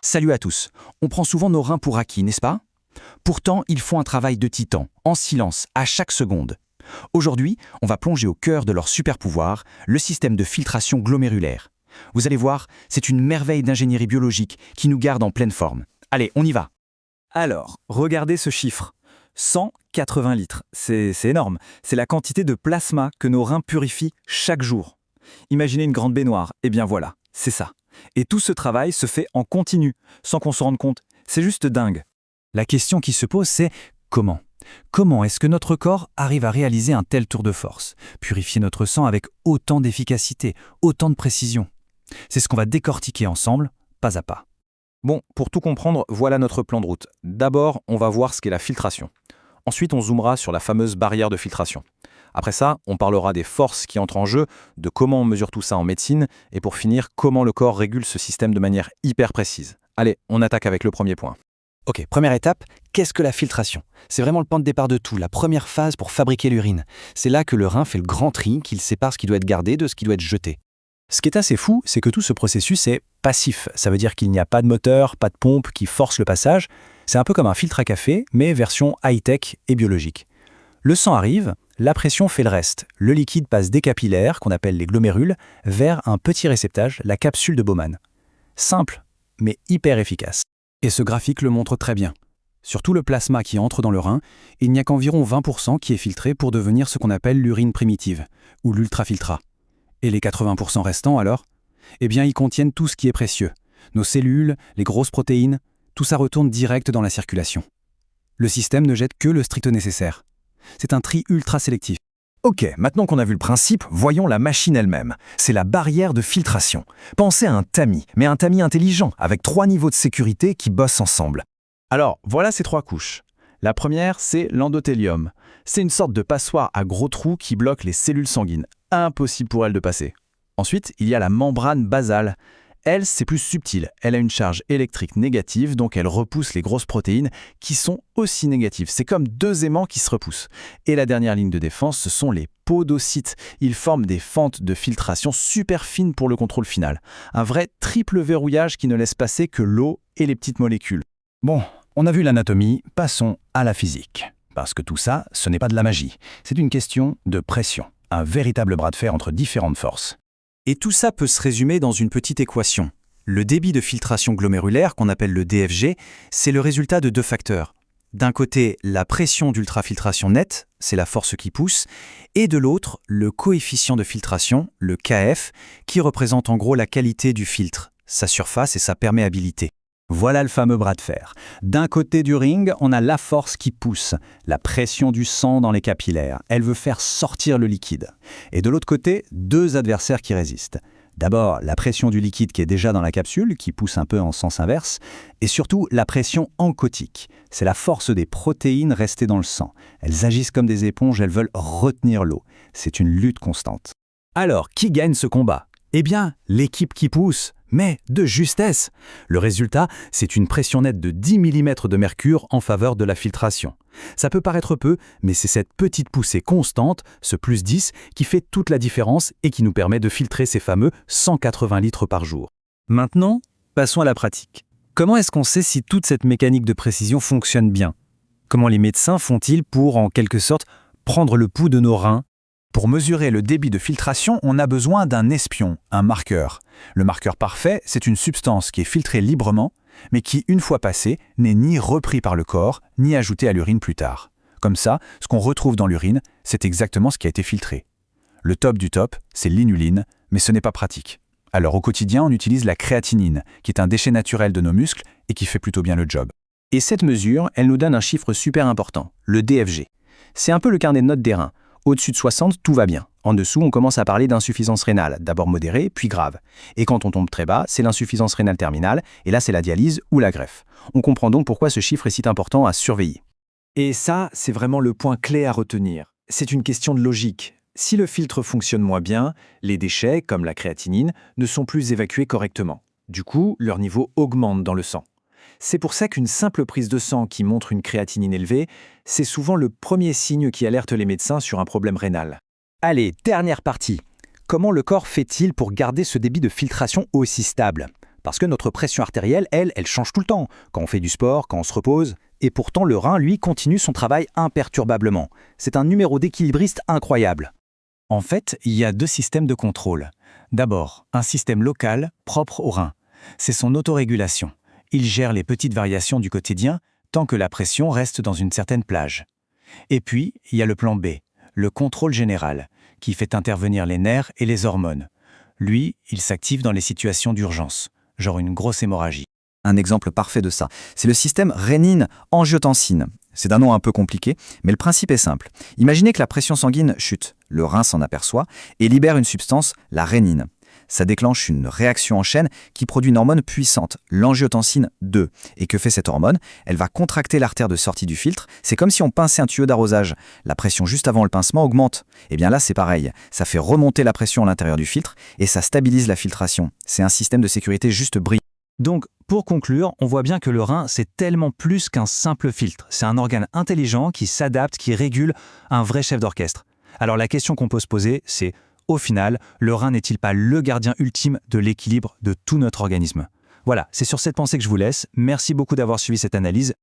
Salut à tous. On prend souvent nos reins pour acquis, n'est-ce pas? Pourtant, ils font un travail de titan, en silence, à chaque seconde. Aujourd'hui, on va plonger au cœur de leur super pouvoir, le système de filtration glomérulaire. Vous allez voir, c'est une merveille d'ingénierie biologique qui nous garde en pleine forme. Allez, on y va. Alors, regardez ce chiffre. 180 litres, c'est énorme. C'est la quantité de plasma que nos reins purifient chaque jour. Imaginez une grande baignoire, et bien voilà, c'est ça. Et tout ce travail se fait en continu, sans qu'on se rende compte. C'est juste dingue. La question qui se pose, c'est comment? Comment est-ce que notre corps arrive à réaliser un tel tour de force, purifier notre sang avec autant d'efficacité, autant de précision? C'est ce qu'on va décortiquer ensemble, pas à pas. Bon, pour tout comprendre, voilà notre plan de route. D'abord, on va voir ce qu'est la filtration. Ensuite, on zoomera sur la fameuse barrière de filtration. Après ça, on parlera des forces qui entrent en jeu, de comment on mesure tout ça en médecine, et pour finir, comment le corps régule ce système de manière hyper précise. Allez, on attaque avec le premier point. Ok, première étape, qu'est-ce que la filtration? C'est vraiment le point de départ de tout, la première phase pour fabriquer l'urine. C'est là que le rein fait le grand tri, qu'il sépare ce qui doit être gardé de ce qui doit être jeté. Ce qui est assez fou, c'est que tout ce processus est passif. Ça veut dire qu'il n'y a pas de moteur, pas de pompe qui force le passage. C'est un peu comme un filtre à café, mais version high-tech et biologique. Le sang arrive, la pression fait le reste. Le liquide passe des capillaires, qu'on appelle les glomérules, vers un petit réceptage, la capsule de Bowman. Simple, mais hyper efficace. Et ce graphique le montre très bien. Sur tout le plasma qui entre dans le rein, il n'y a qu'environ 20% qui est filtré pour devenir ce qu'on appelle l'urine primitive, ou l'ultrafiltrat. Et les 80% restants alors? Eh bien, ils contiennent tout ce qui est précieux. Nos cellules, les grosses protéines, tout ça retourne direct dans la circulation. Le système ne jette que le strict nécessaire. C'est un tri ultra sélectif. Ok, maintenant qu'on a vu le principe, voyons la machine elle-même. C'est la barrière de filtration. Pensez à un tamis, mais un tamis intelligent, avec 3 niveaux de sécurité qui bossent ensemble. Alors, voilà ces 3 couches. La première, c'est l'endothélium. C'est une sorte de passoire à gros trous qui bloque les cellules sanguines. Impossible pour elles de passer. Ensuite, il y a la membrane basale. Elle, c'est plus subtil. Elle a une charge électrique négative, donc elle repousse les grosses protéines qui sont aussi négatives. C'est comme 2 aimants qui se repoussent. Et la dernière ligne de défense, ce sont les podocytes. Ils forment des fentes de filtration super fines pour le contrôle final. Un vrai triple verrouillage qui ne laisse passer que l'eau et les petites molécules. Bon, on a vu l'anatomie, passons à la physique. Parce que tout ça, ce n'est pas de la magie. C'est une question de pression. Un véritable bras de fer entre différentes forces. Et tout ça peut se résumer dans une petite équation. Le débit de filtration glomérulaire, qu'on appelle le DFG, c'est le résultat de 2 facteurs. D'un côté, la pression d'ultrafiltration nette, c'est la force qui pousse, et de l'autre, le coefficient de filtration, le KF, qui représente en gros la qualité du filtre, sa surface et sa perméabilité. Voilà le fameux bras de fer. D'un côté du ring, on a la force qui pousse, la pression du sang dans les capillaires. Elle veut faire sortir le liquide. Et de l'autre côté, 2 adversaires qui résistent. D'abord, la pression du liquide qui est déjà dans la capsule, qui pousse un peu en sens inverse, et surtout la pression oncotique. C'est la force des protéines restées dans le sang. Elles agissent comme des éponges, elles veulent retenir l'eau. C'est une lutte constante. Alors, qui gagne ce combat? Eh bien, l'équipe qui pousse, mais de justesse. Le résultat, c'est une pression nette de 10 mm de mercure en faveur de la filtration. Ça peut paraître peu, mais c'est cette petite poussée constante, ce plus 10, qui fait toute la différence et qui nous permet de filtrer ces fameux 180 litres par jour. Maintenant, passons à la pratique. Comment est-ce qu'on sait si toute cette mécanique de précision fonctionne bien? Comment les médecins font-ils pour, en quelque sorte, prendre le pouls de nos reins? Pour mesurer le débit de filtration, on a besoin d'un espion, un marqueur. Le marqueur parfait, c'est une substance qui est filtrée librement, mais qui, une fois passée, n'est ni repris par le corps, ni ajouté à l'urine plus tard. Comme ça, ce qu'on retrouve dans l'urine, c'est exactement ce qui a été filtré. Le top du top, c'est l'inuline, mais ce n'est pas pratique. Alors au quotidien, on utilise la créatinine, qui est un déchet naturel de nos muscles et qui fait plutôt bien le job. Et cette mesure, elle nous donne un chiffre super important, le DFG. C'est un peu le carnet de notes des reins. Au-dessus de 60, tout va bien. En dessous, on commence à parler d'insuffisance rénale, d'abord modérée, puis grave. Et quand on tombe très bas, c'est l'insuffisance rénale terminale, et là c'est la dialyse ou la greffe. On comprend donc pourquoi ce chiffre est si important à surveiller. Et ça, c'est vraiment le point clé à retenir. C'est une question de logique. Si le filtre fonctionne moins bien, les déchets, comme la créatinine, ne sont plus évacués correctement. Du coup, leur niveau augmente dans le sang. C'est pour ça qu'une simple prise de sang qui montre une créatinine élevée, c'est souvent le premier signe qui alerte les médecins sur un problème rénal. Allez, dernière partie. Comment le corps fait-il pour garder ce débit de filtration aussi stable? Parce que notre pression artérielle, elle change tout le temps, quand on fait du sport, quand on se repose. Et pourtant, le rein, lui, continue son travail imperturbablement. C'est un numéro d'équilibriste incroyable. En fait, il y a 2 systèmes de contrôle. D'abord, un système local propre au rein. C'est son autorégulation. Il gère les petites variations du quotidien tant que la pression reste dans une certaine plage. Et puis, il y a le plan B, le contrôle général, qui fait intervenir les nerfs et les hormones. Lui, il s'active dans les situations d'urgence, genre une grosse hémorragie. Un exemple parfait de ça, c'est le système rénine-angiotensine. C'est d'un nom un peu compliqué, mais le principe est simple. Imaginez que la pression sanguine chute, le rein s'en aperçoit et libère une substance, la rénine. Ça déclenche une réaction en chaîne qui produit une hormone puissante, l'angiotensine 2. Et que fait cette hormone? Elle va contracter l'artère de sortie du filtre. C'est comme si on pinçait un tuyau d'arrosage. La pression juste avant le pincement augmente. Et bien là, c'est pareil. Ça fait remonter la pression à l'intérieur du filtre et ça stabilise la filtration. C'est un système de sécurité juste brillant. Donc, pour conclure, on voit bien que le rein, c'est tellement plus qu'un simple filtre. C'est un organe intelligent qui s'adapte, qui régule, un vrai chef d'orchestre. Alors la question qu'on peut se poser, c'est, au final, le rein n'est-il pas le gardien ultime de l'équilibre de tout notre organisme? Voilà, c'est sur cette pensée que je vous laisse. Merci beaucoup d'avoir suivi cette analyse.